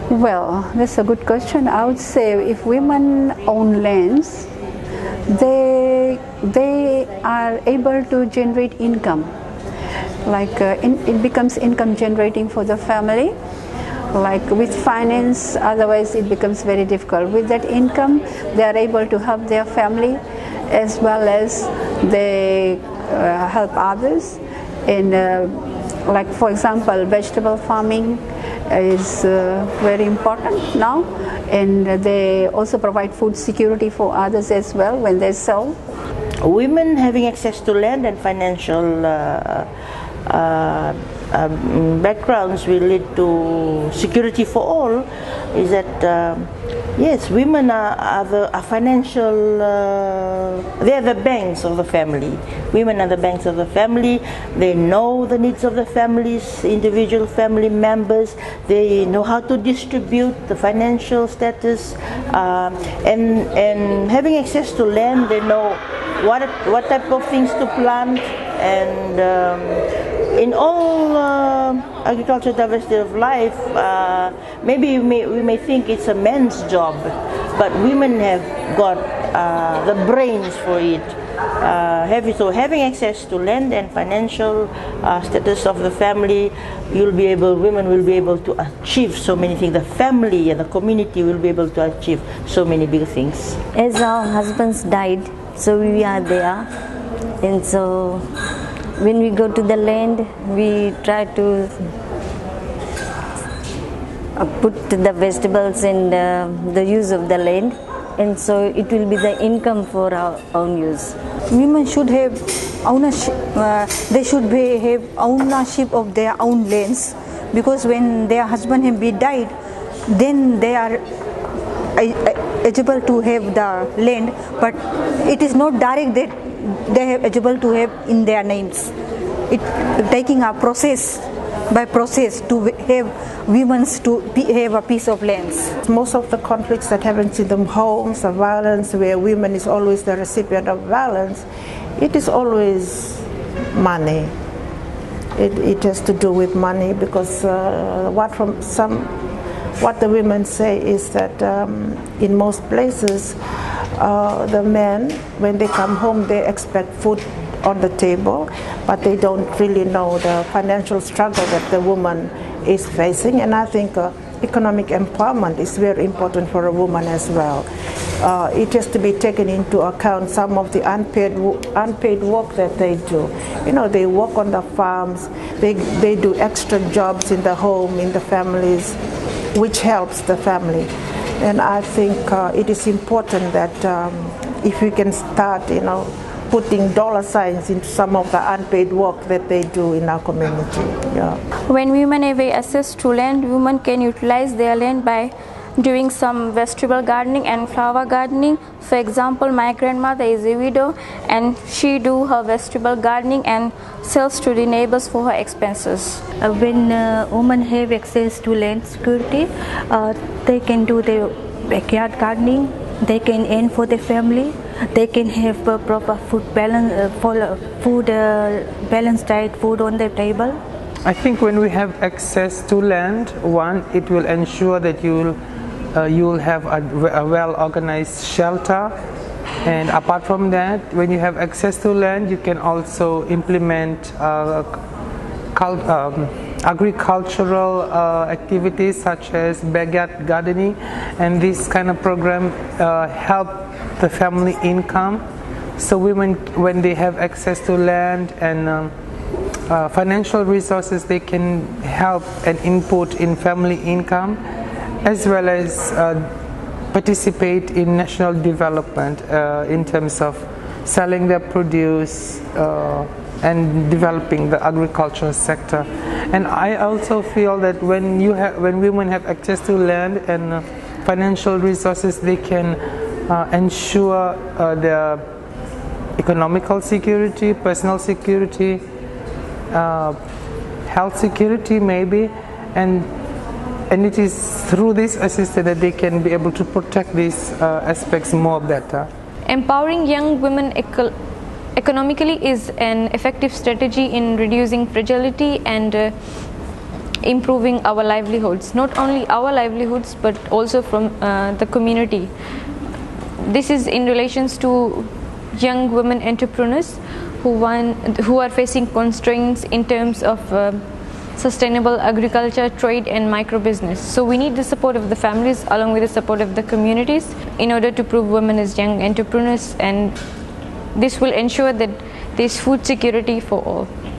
Well, that's a good question. I would say if women own lands, they are able to generate income. Like it becomes income generating for the family. Like with finance, otherwise it becomes very difficult. With that income, they are able to help their family as well as they help others. And like for example, vegetable farming is very important now, and they also provide food security for others as well when they sell. Women having access to land and financial backgrounds will lead to security for all. Is that yes, women are financial, they are the banks of the family. Women are the banks of the family. They know the needs of the families, individual family members. They know how to distribute the financial status, and having access to land, they know what type of things to plant. And in all agricultural diversity of life, maybe we may think it's a man's job, but women have got the brains for it. So having access to land and financial status of the family, women will be able to achieve so many things. The family and the community will be able to achieve so many big things. As our husbands died, so we are there, and so when we go to the land, we try to put the vegetables in the use of the land, and so it will be the income for our own use. Women should have ownership. They should have ownership of their own lands, because when their husband have been died, then they are eligible to have the land, but it is not direct that they are eligible to have in their names. It taking a process by process to have women to have a piece of lands. Most of the conflicts that happen in the homes of violence, where women is always the recipient of violence, it is always money. It has to do with money, because what the women say is that in most places, the men, when they come home, they expect food on the table, but they don't really know the financial struggle that the woman is facing. And I think economic empowerment is very important for a woman as well. It has to be taken into account, some of the unpaid work that they do. You know, they work on the farms, they do extra jobs in the home, in the families, which helps the family. And I think it is important that if we can start, putting dollar signs into some of the unpaid work that they do in our community. Yeah. When women have access to land, women can utilize their land by doing some vegetable gardening and flower gardening. For example, my grandmother is a widow, and she do her vegetable gardening and sells to the neighbors for her expenses. When women have access to land security, they can do their backyard gardening. They can earn for their family. They can have a proper balanced diet food on their table. I think when we have access to land, one, it will ensure that you will have a well-organized shelter. And apart from that, when you have access to land, you can also implement agricultural activities such as backyard gardening, and this kind of program help the family income. So women, when they have access to land and financial resources, they can help and input in family income, as well as participate in national development in terms of selling their produce and developing the agricultural sector. And I also feel that when women have access to land and financial resources, they can ensure their economical security, personal security, health security maybe, and it is through this assistance that they can be able to protect these aspects more better. Empowering young women economically is an effective strategy in reducing fragility and improving our livelihoods, not only our livelihoods but also from the community. This is in relations to young women entrepreneurs who are facing constraints in terms of sustainable agriculture, trade and micro business. So we need the support of the families along with the support of the communities in order to prove women as young entrepreneurs, and this will ensure that there is food security for all.